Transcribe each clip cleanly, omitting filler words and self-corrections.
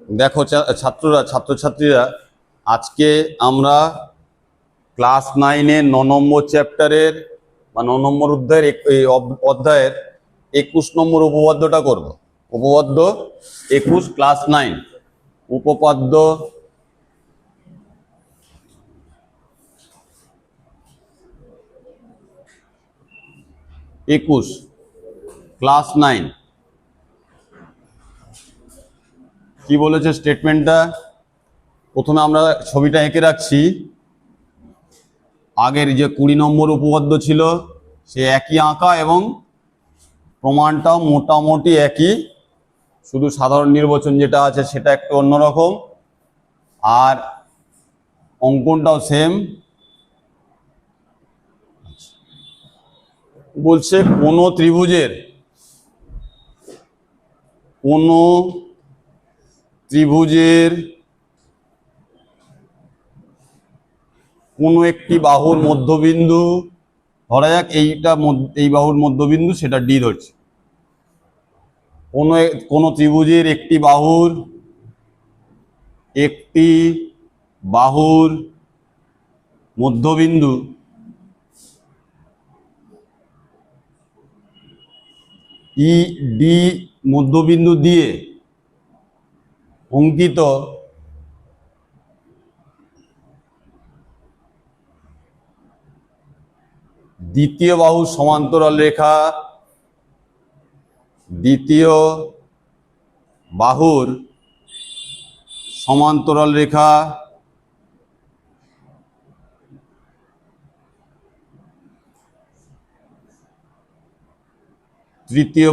দেখো ছাত্রছাত্রীরা, আজকে আমরা ক্লাস 9-এর 9 নম্বর চ্যাপ্টারের বা 9 নম্বর অধ্যায়ের 21 নম্বর উপপাদ্যটা করব। উপপাদ্য 21, ক্লাস 9, উপপাদ্য 21, ক্লাস 9। কি বলেছে স্টেটমেন্টটা? প্রথমে আমরা ছবিটা এঁকে রাখছি। আগের যে 20 নম্বর উপপাদ্য ছিল সে একই আঁকা এবং প্রমাণটাও মোটামুটি একই, শুধু সাধারণ নির্বাচন যেটা আছে সেটা একটু অন্যরকম, আর অঙ্কনটাও সেম। বলছে কোনো ত্রিভুজের কোনো একটি বাহুর মধ্যবিন্দু, ধরা যাক এই বাহুর মধ্যবিন্দু, সেটা ডি ধরছে। কোনো ত্রিভুজের একটি বাহুর মধ্যবিন্দু ই ডি মধ্যবিন্দু দিয়ে অঙ্কিত দ্বিতীয় বাহুর সমান্তরাল রেখা, দ্বিতীয় বাহুর সমান্তরাল রেখা তৃতীয়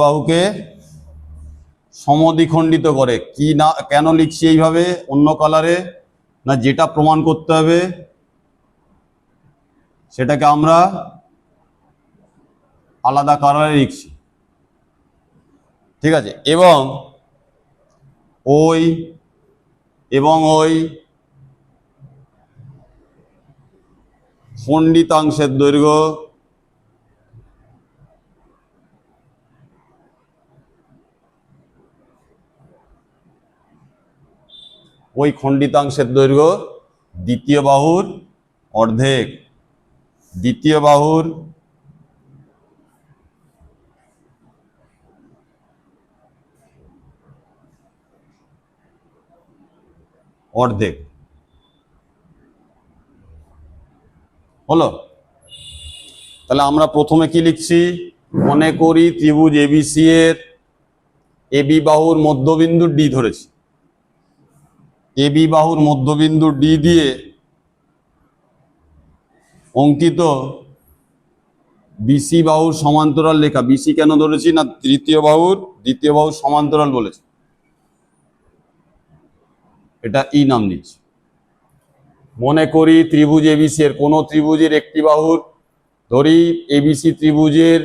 বাহুকে সমদ্বিখণ্ডিত করে। কি না, কেন লিখছি এইভাবে অন্য কালারে? না, যেটা প্রমাণ করতে হবে সেটাকে আমরা আলাদা কালারে লিখছি, ঠিক আছে? এবং ওই খণ্ডিতাংশের দৈর্ঘ্য দ্বিতীয় বাহুর অর্ধেক। হলো? তাহলে আমরা প্রথমে কি লিখছি? মনে করি ত্রিভুজ এবিসি এর এবি বাহুর মধ্যবিন্দু ডি ধরেছি। এবি বাহুর মধ্যবিন্দু ডি দিয়ে অঙ্কিত বিসি বাহুর সমান্তরাল রেখা। বিসি কেন ধরেছি? না, দ্বিতীয় বাহুর সমান্তরাল বলেছে, এটা ই নাম দিচ্ছি। মনে করি ত্রিভুজ এবিসি এর কোন ত্রিভুজের একটি বাহুর, ধরি এবিসি ত্রিভুজের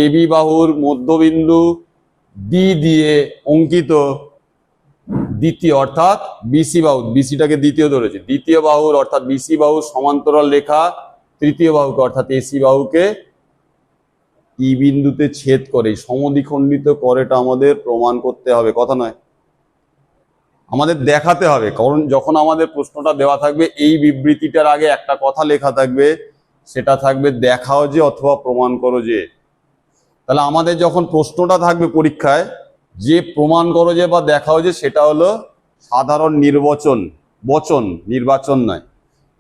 এবি বাহুর মধ্যবিন্দু ডি দিয়ে অঙ্কিত দ্বিতীয়, অর্থাৎ বিসি বাহু, বিসিটাকে দ্বিতীয় ধরেছে, দ্বিতীয় বাহুর অর্থাৎ বিসি বাহুর সমান্তরাল রেখা তৃতীয় বাহুকে অর্থাৎ এসি বাহুকে ই বিন্দুতে ছেদ করে সমদ্বিখণ্ডিত করেটা আমাদের প্রমাণ করতে হবে, কথা নয়, আমাদের দেখাতে হবে। কারণ যখন আমাদের প্রশ্নটা দেওয়া থাকবে এই বিবৃতিটার আগে একটা কথা লেখা থাকবে, সেটা থাকবে দেখাও যে অথবা প্রমাণ করো যে। তাহলে আমাদের যখন প্রশ্নটা থাকবে পরীক্ষায় যে প্রমাণ করো যে বা দেখাও যে, সেটা হলো সাধারণ নির্বাচন নয়,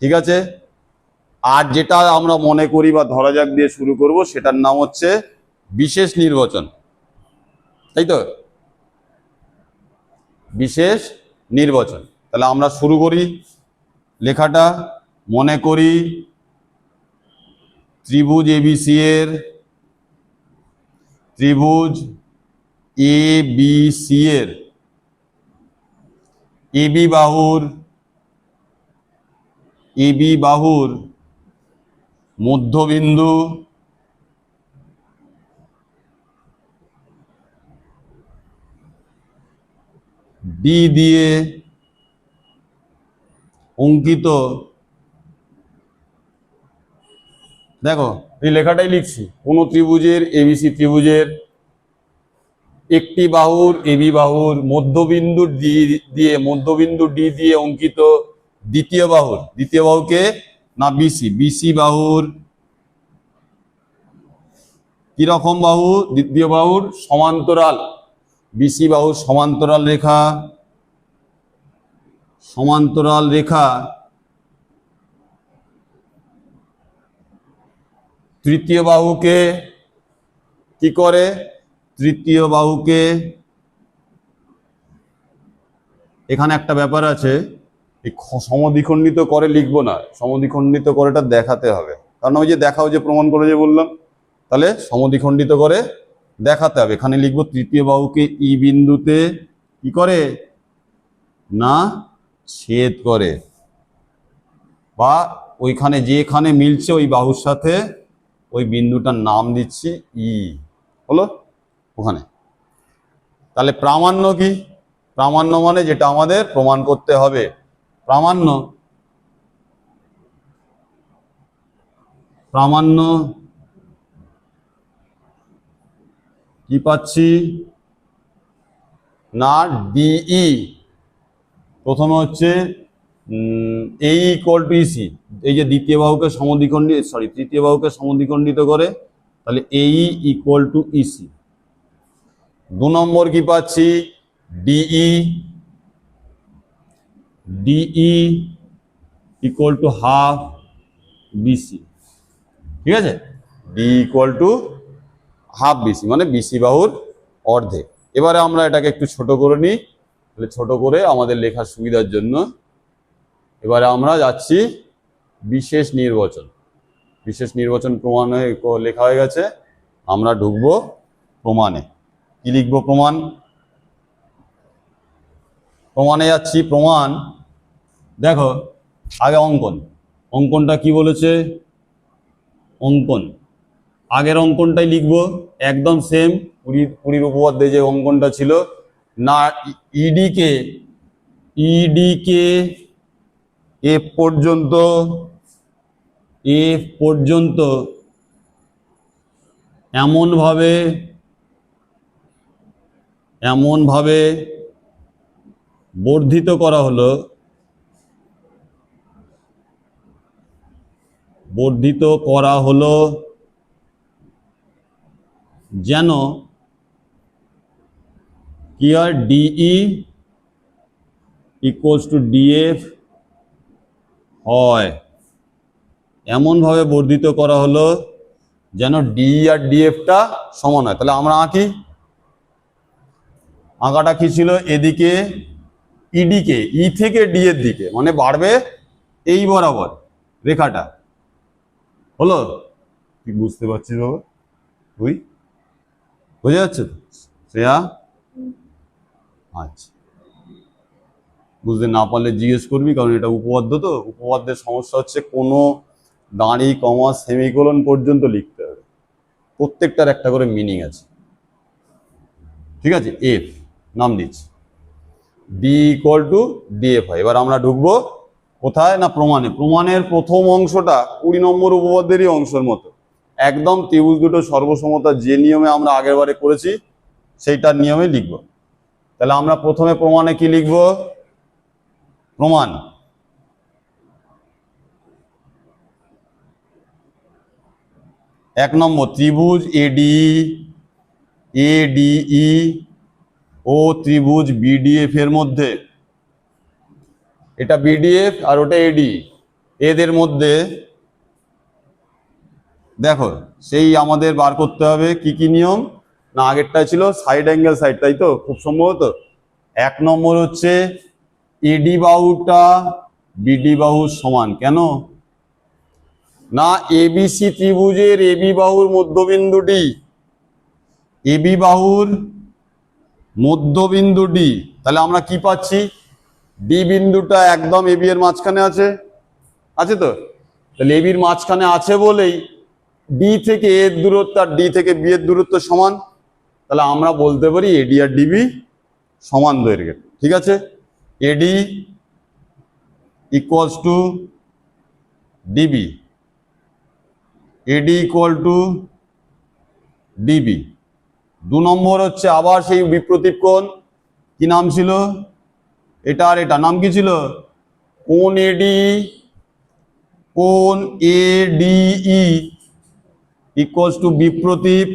ঠিক আছে? আর যেটা আমরা মনে করি বা ধরা যাক দিয়ে শুরু করব, সেটার নাম হচ্ছে বিশেষ নির্বাচন, তাই তো? বিশেষ নির্বাচন। তাহলে আমরা শুরু করি লেখাটা। মনে করি ত্রিভুজ এবিসি এর এবি বাহুর মধ্যবিন্দু ডি দিয়ে অঙ্কিত দেখো এই লেখাটাই লিখছি, কোন ত্রিভুজের এবিসি ত্রিভুজের একটি বাহুর এবি বাহুর মধ্যবিন্দু ডি দিয়ে অঙ্কিত দ্বিতীয় বাহুকে না বিসি বাহুর কিরকম বাহু, দ্বিতীয় বাহুর সমান্তরাল, বিসি বাহুর সমান্তরাল রেখা তৃতীয় বাহুকে কি করে, তৃতীয় বাহুকে, এখানে একটা ব্যাপার আছে, এই সমদ্বিখণ্ডিত করে লিখবো না, সমদ্বিখণ্ডিত করেটা দেখাতে হবে, কারণ ওই যে দেখাও যে প্রমাণ করে যে বললাম, তাহলে সমদ্বিখণ্ডিত করে দেখাতে হবে। এখানে লিখবো তৃতীয় বাহুকে ই বিন্দুতে কি করে না ছেদ করে, বা ওইখানে যেখানে মিলছে ওই বাহুর সাথে ওই বিন্দুটার নাম দিচ্ছি ই, হলো ওখানে। তাহলে প্রামাণ্য কি, প্রামাণ্য মানে যেটা আমাদের প্রমাণ করতে হবে, প্রামাণ্য কি পাচ্ছি না ডিই, প্রথমে হচ্ছে এই ইকুয়াল টু ইসি, এই যে দ্বিতীয় বাহুকে তৃতীয় বাহুকে সমদ্বিখণ্ডিত করে, তাহলে এই ইকুয়াল টু ইসি। 2 নম্বর কি পাচ্ছি DE equal to half BC, ঠিক আছে, D equal to half BC মানে বিসি বাহুর অর্ধেক। এবারে আমরা এটাকে একটু ছোট করে নিই, তাহলে ছোট করে আমাদের লেখার সুবিধার জন্য এবারে আমরা যাচ্ছি বিশেষ নির্বাচন প্রমাণে লেখা হয়ে গেছে, আমরা ঢুকবো প্রমাণে। কি লিখবো, প্রমাণে যাচ্ছি। প্রমাণ, দেখো আগে অঙ্কনটা কি বলেছে, আগের অঙ্কনটাই লিখবো একদম সেম, পুরীর উপপাদ্যে যে অঙ্কনটা ছিল না, ইডিকে এফ পর্যন্ত এমনভাবে বর্ধিত করা হলো যেন কি হয়, ডিই ইকুয়ালস টু ডিএফ হয়, এমনভাবে বর্ধিত করা হলো যেন ডিই আর ডিএফটা সমান হয়। তাহলে আমরা আঁকাটা কি ছিল, এদিকে ইডিকে ই থেকে ডি এর দিকে মানে বাড়বে এই বরাবর রেখাটা, হলো কি বুঝতে পারছিস বাবা, তুই বুঝে যাচ্ছে তো শ্রেয়া? আচ্ছা, বুঝতে না পারলে জিজ্ঞেস করবি, কারণ এটা উপপাদ্য, তো উপপাদ্যের সমস্যা হচ্ছে কোনো দাঁড়ি কমা সেমিকোলন পর্যন্ত লিখতে হবে, প্রত্যেকটার একটা করে মিনিং আছে, ঠিক আছে। এফ নাম দিচ্ছি, ডি ইকুয়াল টু ডিএফ হয়। এবার আমরা ঢুকবো কোথায় না প্রমাণের প্রথম অংশটা 20 নম্বর উপপাদ্যেরই অংশের মতো, একদম ত্রিভুজ দুটো সর্বসমতা যে নিয়মে আমরা আগের বারে করেছি সেইটার নিয়মে লিখব। তাহলে আমরা প্রথমে প্রমাণে কি লিখব, প্রমাণ 1 নম্বর ত্রিভুজ এডিই ও ত্রিভুজ বিডিএফ এর মধ্যে, এটা বিডিএফ আর ওটা এডি, এদের মধ্যে দেখো সেই আমাদের বার করতে হবে কি নিয়ম না, আগেরটা ছিল সাইড অ্যাঙ্গেল সাইড, তাই তো খুব সম্ভবত। 1 নম্বর হচ্ছে এডি বাহুটা বিডি বাহুর সমান, কেন না এবিসি ত্রিভুজের এবি বাহুর মধ্যবিন্দুটি, তাহলে আমরা কি পাচ্ছি, ডি বিন্দুটা একদম এবি এর মাঝখানে আছে তো, তাহলে এবির মাঝখানে আছে বলেই ডি থেকে এর দূরত্ব আর ডি থেকে বি এর দূরত্ব সমান, তাহলে আমরা বলতে পারি এডি আর ডিবি সমান দৈর্ঘ্যের, ঠিক আছে। AD equals to DB, AD equal to DB. 2 নম্বর হচ্ছে আবার সেই বিপ্রতীপ কোণ, কি নাম ছিল এটা, আর এটা নাম কি ছিল, কোণ এডি, কোণ এডিই ইকুয়ালস টু বিপ্রতীপ,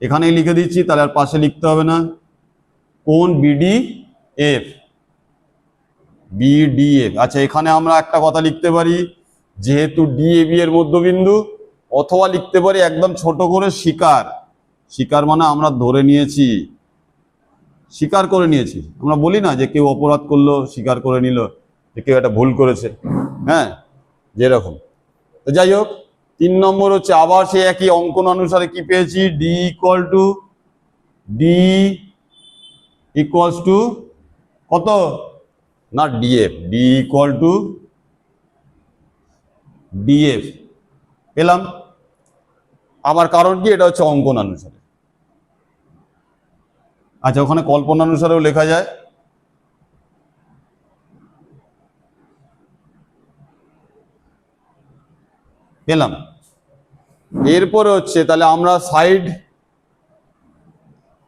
এখানেই লিখে দিচ্ছি, তাহলে আর পাশে লিখতে হবে না, কোণ বিডিএফ, বিডিএফ। আচ্ছা, এখানে আমরা একটা কথা লিখতে পারি, যেহেতু ডিএবি এর মধ্যবিন্দু, অথবা লিখতে পারি একদম ছোট করে শিকার। শিকার মানে আমরা ধরে নিয়েছি, স্বীকার করে নিয়েছি। আমরা বলি না যে কেউ অপরাধ করলো, স্বীকার করে নিল যে কেউ একটা ভুল করেছে, হ্যাঁ, যেরকম। তো যাই হোক, 3 নম্বর হচ্ছে আবার সেই একই অঙ্কন অনুসারে কি পেয়েছি, ডি ইকুয়ালস টু কত না DF, D equal two DF পেলাম। আবার কারণ কি, এটা হচ্ছে অঙ্কন অনুসারে। আচ্ছা, ওখানে কল্পনা অনুসারেও লেখা যায়। পেলাম। এরপরে হচ্ছে তাহলে আমরা সাইড,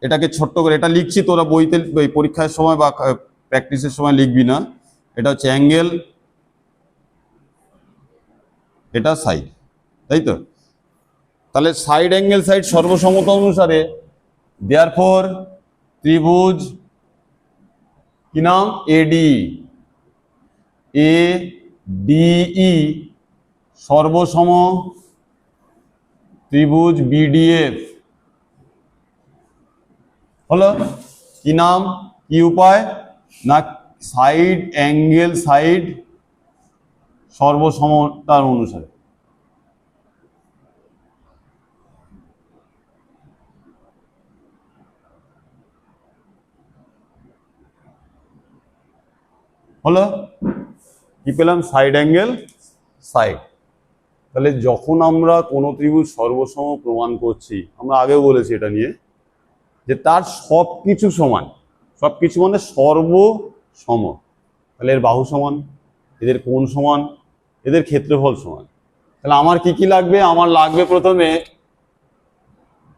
এটাকে ছোট্ট করে এটা লিখছি, তোরা বইতে পরীক্ষার সময় বা প্র্যাকটিসের সময় লিখবি না। এটা হচ্ছে অ্যাঙ্গেল, এটা সাইড, তাই তো। তাহলে সাইড অ্যাঙ্গেল সাইড সর্বসমতা অনুসারে, দেয়ারফর ত্রিভুজ কি নাম, এডি, এডিই সর্বসম ত্রিভুজ বিডিএফ হলো কি নাম, কি উপায় না, সাইড অ্যাঙ্গেল সাইড সর্বসমতার অনুসারে। হলো কি পেলাম, সাইড অ্যাঙ্গেল সাইড। তাহলে যখন আমরা কোনো ত্রিভুজ সর্বসম প্রমাণ করছি, আমরা আগেও বলেছি এটা নিয়ে, যে তার সবকিছু সমান, সবকিছু মানে সর্বসম, তাহলে এর বাহু সমান, এদের কোণ সমান, এদের ক্ষেত্রফল সমান। তাহলে আমার কি কি লাগবে, আমার লাগবে প্রথমে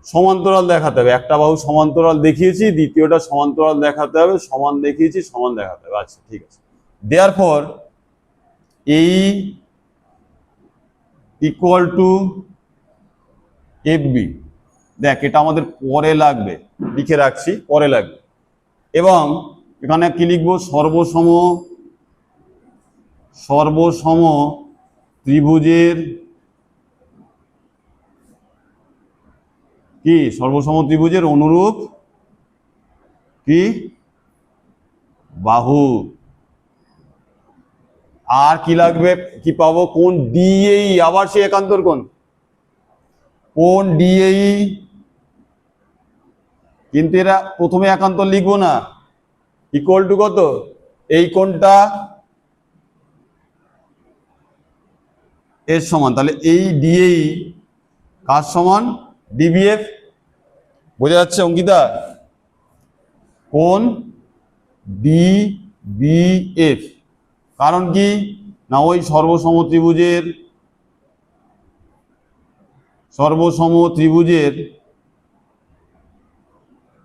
সমান্তরাল দেখাতে হবে, একটা বাহু সমান্তরাল দেখিয়েছি, দ্বিতীয়টা সমান্তরাল দেখাতে হবে, সমান দেখিয়েছি, সমান দেখাতে হবে। আচ্ছা, ঠিক আছে। দেয়ারফর এই ইকুয়াল টু এফবি, দেখ এটা আমাদের পরে লাগবে, লিখে রাখছি, পরে লাগবে। এবং এখানে কি লিখবো, সর্বসম ত্রিভুজের কি, সর্বসম ত্রিভুজের অনুরূপ কি বাহু। আর কি লাগবে, কি পাবো, কোণ ডিএই, আবার সেই একান্তর কোণ, কোণ ডিএই, কিন্তু এরা প্রথমে একান্তর লিখবো না, ইকুয়াল টু কত, এই কোণটা এর সমান, তাহলে এই ডিএই কার সমান, ডিবিএফ। বোঝা যাচ্ছে অঙ্কিতা, কোণ ডিবিএফ। কারণ কি না, ওই সর্বসম ত্রিভুজের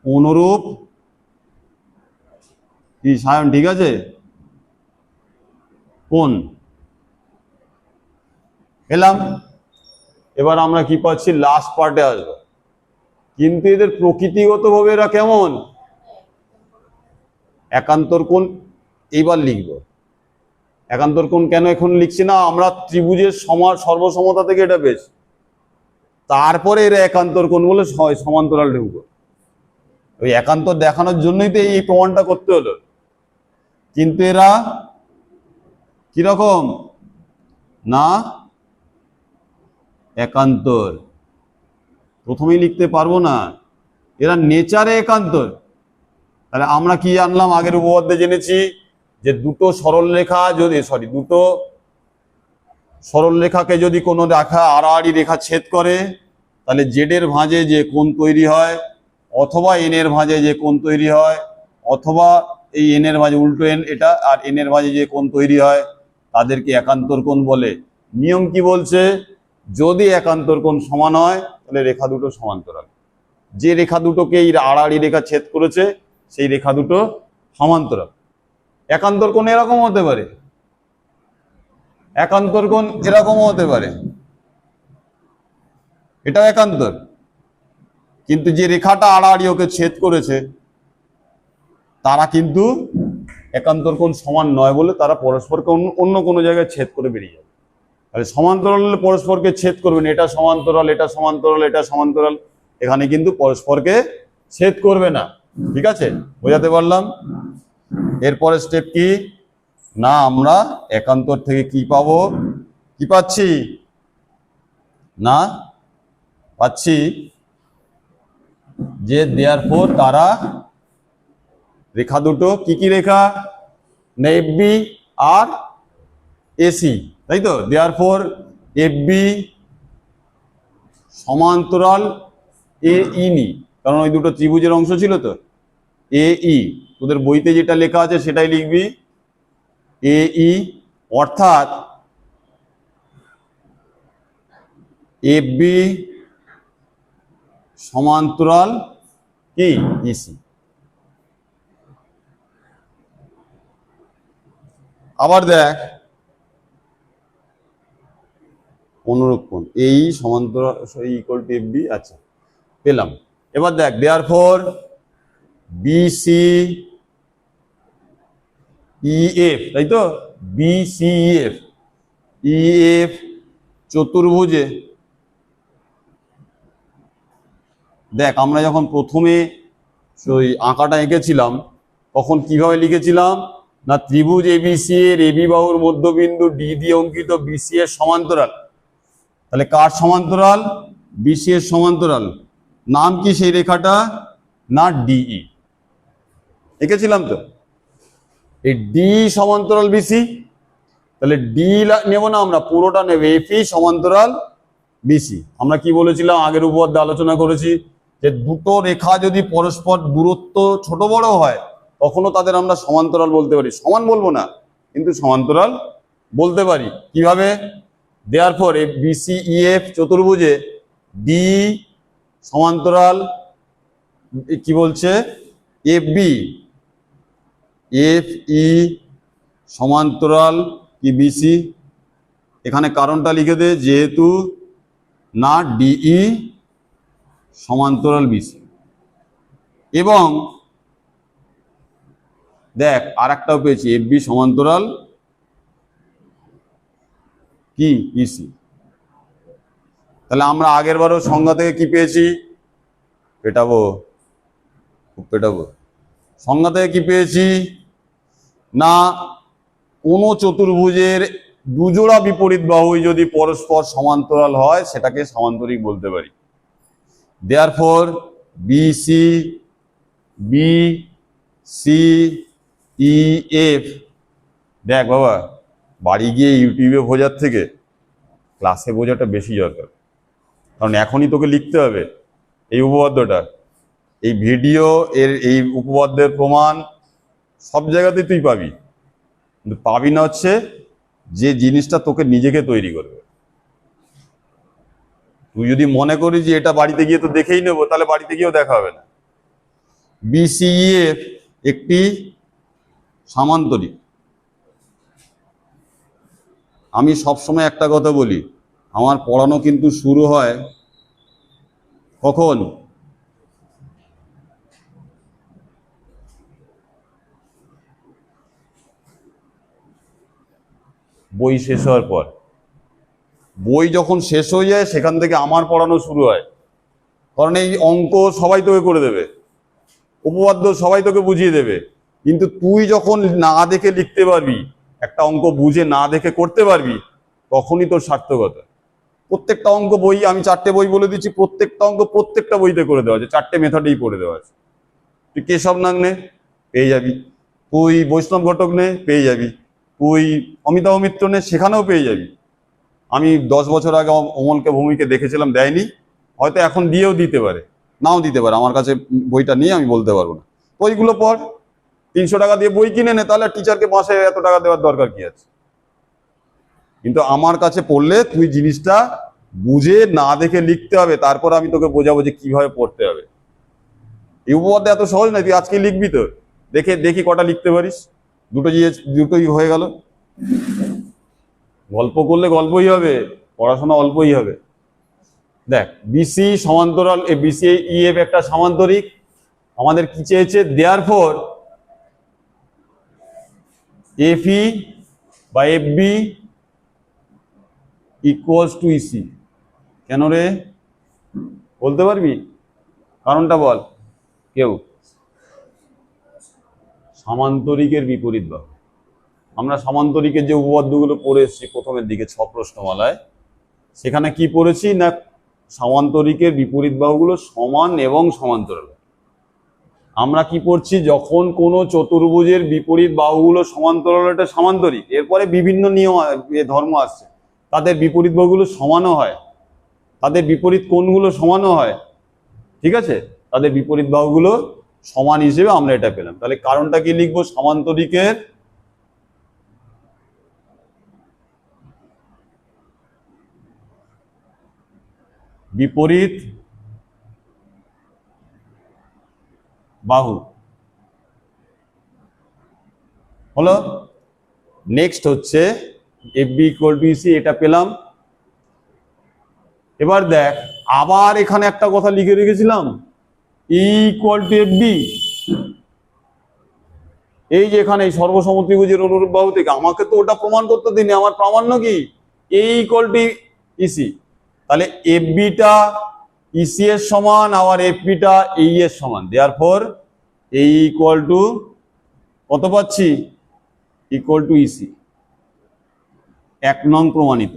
অনুরূপ কি সায়ন, ঠিক আছে, কোণ এলাম। এবার আমরা কি পাচ্ছি, লাস্ট পার্টে আসবো, কিন্তু এদের প্রকৃতিগতভাবে এরা কেমন, একান্তর কোণ। এইবার লিখব একান্তর কোণ, কেন এখন লিখছি না, আমরা ত্রিভুজের সর্বসমতা থেকে এটা বেশ, তারপরে এরা একান্তর কোণ বলে সমান্তরাল ঢুকবো। ওই একান্তর দেখানোর জন্যই তো এই প্রমাণটা করতে হলো। কিন্তু এরা কিরকম না, একান্তর প্রথমেই লিখতে পারবো না, এরা নেচারে একান্তর। তাহলে আমরা কি জানলাম, আগের উপপাদ্যে জেনেছি যে দুটো সরলরেখাকে যদি কোনো রেখা আড়াআড়ি রেখা ছেদ করে, তাহলে জেড এর ভাঁজে যে কোণ তৈরি হয়, অথবা এন এর ভাঁজে যে কোণ তৈরি হয়, অথবা এই এন এর ভাঁজে উল্টো এন এটা, আর এন এর ভাঁজে যে কোণ তৈরি হয়, তাদেরকে একান্তর কোণ বলে। নিয়ম কি বলছে, যদি একান্তর কোণ সমান হয় তাহলে রেখা দুটো সমান্তরাল। যে রেখা দুটোকে এই আড়াআড়ি রেখা ছেদ করেছে সেই রেখা দুটো সমান্তরাল। একান্তর কোণ এরকম হতে পারে, একান্তর কোণ এরকমও হতে পারে, এটাও একান্তর। কিন্তু যে রেখাটা আড়াআড়ি ওকে ছেদ করেছে তারা কিন্তু একান্তর কোণ সমান নয় বলে তারা পরস্পরকে অন্য কোনো জায়গায় ছেদ করে বেরিয়ে যাবে। তাহলে সমান্তরাল হলে পরস্পরকে ছেদ করবেন, এটা সমান্তরাল এটা সমান্তরাল এটা সমান্তরাল, এখানে কিন্তু পরস্পরকে ছেদ করবে না। ঠিক আছে, বোঝাতে পারলাম? এরপরে স্টেপ কি না, আমরা একান্তর থেকে কি পাবো, কি পাচ্ছি না, পাচ্ছি যে দেয়ারফোর তারা রেখা দুটো কি কি রেখা, এফবি আর এসি, তাই তো? দেয়ারফোর এফবি সমান্তরাল এ ই নি, কারণ ওই দুটো ত্রিভুজের অংশ ছিল তো। এ ই, তোদের বইতে যেটা লেখা আছে সেটাই লিখবি, এ ই, অর্থাৎ এফবি সমান্তরাল কি ইসি। আবার দেখ অনুরূপ কোণ এই সমান্তরাল ইকুয়াল টু এফবি, আচ্ছা পেলাম। এবার দেখ দেয়ারফর বিসি ইএফ, তাই তো? বিসিএফ ইএফ চতুর্ভুজে, দেখ আমরা যখন প্রথমে ওই আঁকাটা এঁকেছিলাম তখন কিভাবে লিখেছিলাম না, ত্রিভুজ এবিসি এর এবি বাহুর মধ্যবিন্দু ডি দিয়ে অঙ্কিত বিসি এর সমান্তরাল। তাহলে কার সমান্তরাল? বিসি এর সমান্তরাল। নাম কি সেই রেখাটা? না ডিই, এঁকেছিলাম তো। এই ডি সমান্তরাল বিসি, তাহলে ডি নেব না আমরা, পুরোটা নেব এফই সমান্তরাল বিসি। আমরা কি বলেছিলাম আগের উপপাদ্যে আলোচনা করেছি যে দুটো রেখা যদি পরস্পর দূরত্ব ছোট বড় হয় তখনও তাদের আমরা সমান্তরাল বলতে পারি, সমান বলবো না কিন্তু সমান্তরাল বলতে পারি। কিভাবে? দেয়ারফর বিসি ইএফ চতুর্ভুজে ডি সমান্তরাল কি বলছে, এফ বি, এফ ই সমান্তরাল কি বিসি। এখানে কারণটা লিখে দে, যেহেতু না ডিই সমান্তরাল বিসি। এবং দেখ আর একটাও পেয়েছি, এফ বি সমান্তরাল কি ইসি। তাহলে আমরা আগের বারও সংজ্ঞা থেকে কি পেয়েছি, পেটাবো খুব পেটাবো, সংজ্ঞা থেকে কি পেয়েছি না, কোন চতুর্ভুজের দুজোড়া বিপরীত বাহুই যদি পরস্পর সমান্তরাল হয় সেটাকে সামান্তরিক বলতে পারি। Therefore BC B C E F, দেখ বাবা বাড়ি গিয়ে ইউটিউবে বোঝার থেকে ক্লাসে বোঝাটা বেশি দরকার, কারণ এখনই তোকে লিখতে হবে এই উপপাদ্যটা। এই ভিডিও এর এই উপপাদ্যের প্রমাণ সব জায়গাতেই তুই পাবি, কিন্তু পাবি না হচ্ছে যে জিনিসটা তোকে নিজেকে তৈরি করবে। তুই যদি মনে করিস যে এটা বাড়িতে গিয়ে তো দেখেই নেবো, তাহলে বাড়িতে গিয়েও দেখা হবে না। বিসিএফ একটি সামান্তরিক। আমি সবসময় একটা কথা বলি, আমার পড়ানো কিন্তু শুরু হয় কখন? বই শেষ হওয়ার পর। বই যখন শেষ হয়ে যায় সেখান থেকে আমার পড়ানো শুরু হয়, কারণ এই অঙ্ক সবাই তোকে করে দেবে, উপপাদ্য সবাই তোকে বুঝিয়ে দেবে, কিন্তু তুই যখন না দেখে লিখতে পারবি, একটা অঙ্ক বুঝে না দেখে করতে পারবি, তখনই তোর সার্থকতা। প্রত্যেকটা অঙ্ক বই, আমি 4টে বই বলে দিচ্ছি, প্রত্যেকটা অঙ্ক প্রত্যেকটা বইতে করে দেওয়া আছে, 4টে মেথডেই করে দেওয়া আছে। তুই কেশব নাগ নে পেয়ে যাবি, তুই বৈষ্ণব ঘটক নে পেয়ে যাবি, তুই অমিতাভ মিত্র নে সেখানেও পেয়ে যাবি। আমি 10 বছর আগে অমলকে ভূমিকে দেখেছিলাম, দেয়নি, হয়তো এখন দিয়েও দিতে পারে, নাও দিতে পারে, আমার কাছে বইটা নিয়ে আমি বলতে পারবো না। বইগুলো পড়, 300 টাকা দিয়ে বই কিনে নে, তাহলে টিচারকে মাসে এত টাকা দেওয়ার দরকার কি আছে? কিন্তু আমার কাছে পড়লে তুই জিনিসটা বুঝে না দেখে লিখতে হবে, তারপর আমি তোকে বোঝাবো যে কিভাবে পড়তে হবে। এই উপপাদ্য এত সহজ নয়, তুই আজকে লিখবি তো, দেখে দেখি কটা লিখতে পারিস। দুটোই হয়ে গেল। গল্প করলে গল্পই হবে, পড়াশোনা অল্পই হবে। দেখ, বিসি সমান্তরাল, বিসি ইএফ একটা সামান্তরিক। আমাদের কি চেয়েছে? দেয়ারফর এফই বা এফবি ইকুয়ালস টু ইসি। কেন রে, বলতে পারবি কারণটা? বল কেউ। সামান্তরিকের বিপরীত বাহু। আমরা সামান্তরিকের যে উপপাদ্যগুলো পড়ে এসেছি প্রথমের দিকে 6 প্রশ্নমালায়, সেখানে কি পড়েছি না, সামান্তরিকের বিপরীত বাহুগুলো সমান এবং সমান্তরাল। আমরা কি পড়ছি? যখন কোনো চতুর্ভুজের বিপরীত বাহুগুলো সমান্তরাল, এটা সামান্তরিক। এরপরে বিভিন্ন নিয়ম ধর্ম আসছে, তাদের বিপরীত বাহুগুলো সমানও হয়, তাদের বিপরীত কোণগুলো সমানও হয়। ঠিক আছে, তাদের বিপরীত বাহুগুলো সমান হিসেবে আমরা এটা পেলাম। তাহলে কারণটা কি লিখবো? সামান্তরিকের বিপরীত বাহু হলো। নেক্সট হচ্ছে এফবি ইকুয়াল টু ইসি, এটা পেলাম। এবার দেখ, আবার এখানে একটা কথা লিখে রেখেছিলাম, ই ইকুয়াল টু এফবি। এই যে এখানে সর্বসমত্রিভুজের অনুরূপ বাহু থেকে, আমাকে তো ওটা প্রমাণ করতে দিনি। আমার প্রামাণ্য কি? এ ইকুয়াল টু ইসি। তাহলে এফবিটা ইসি এর সমান, আবার এফবিটা এই এর সমান। দেয়ারফর এ ইকুয়াল টু কত পাচ্ছি? Equal to EC. 1 নং প্রমাণিত।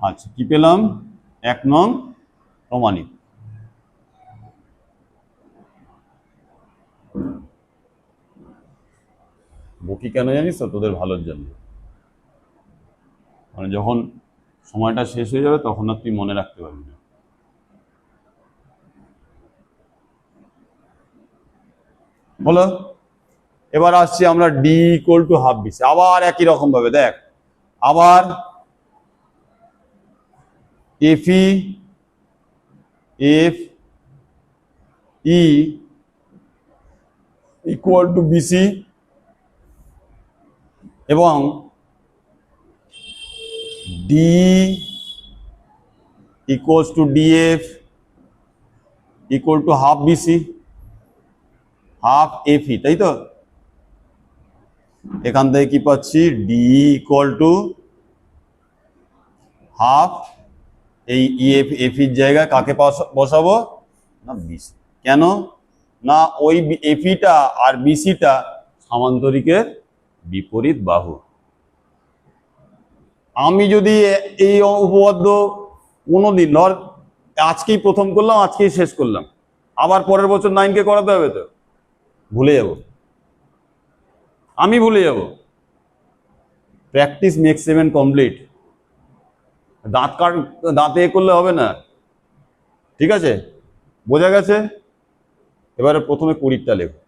আচ্ছা, কি পেলাম? 1 নং প্রমাণিত। বকি কেন জানিস তো? তোদের ভালোর জন্য। মানে যখন সময়টা শেষ হয়ে যাবে তখন আর তুই মনে রাখতে পারবি না। বলো, এবার আসছি আমরা D equal to half BC. আবার একই রকম ভাবে দেখ, আবার FE F E equal to BC এবং D equals to DF equal to half BC, half FE, তাই তো? এখান থেকে কি পাচ্ছি? ডি ইকুয়াল টু হাফ, এই ইএফ এফির জায়গায় কাকে বসাবো? না, বিসি। কেন না, ওই এফিটা আর বিসিটা সামান্তরিকের বিপরীত বাহু। আমি যদি এই উপপাদ্য কোনোদিন, ধর আজকেই প্রথম করলাম, আজকেই শেষ করলাম, আবার পরের বছর 9কে করাতে হবে তো? ভুলে যাব, আমি ভুলে যাব। Practice makes seven complete. দাঁতে করলে হবে না। ঠিক আছে, বোঝা গেছে? এবারে প্রথমে 20টা লেখো।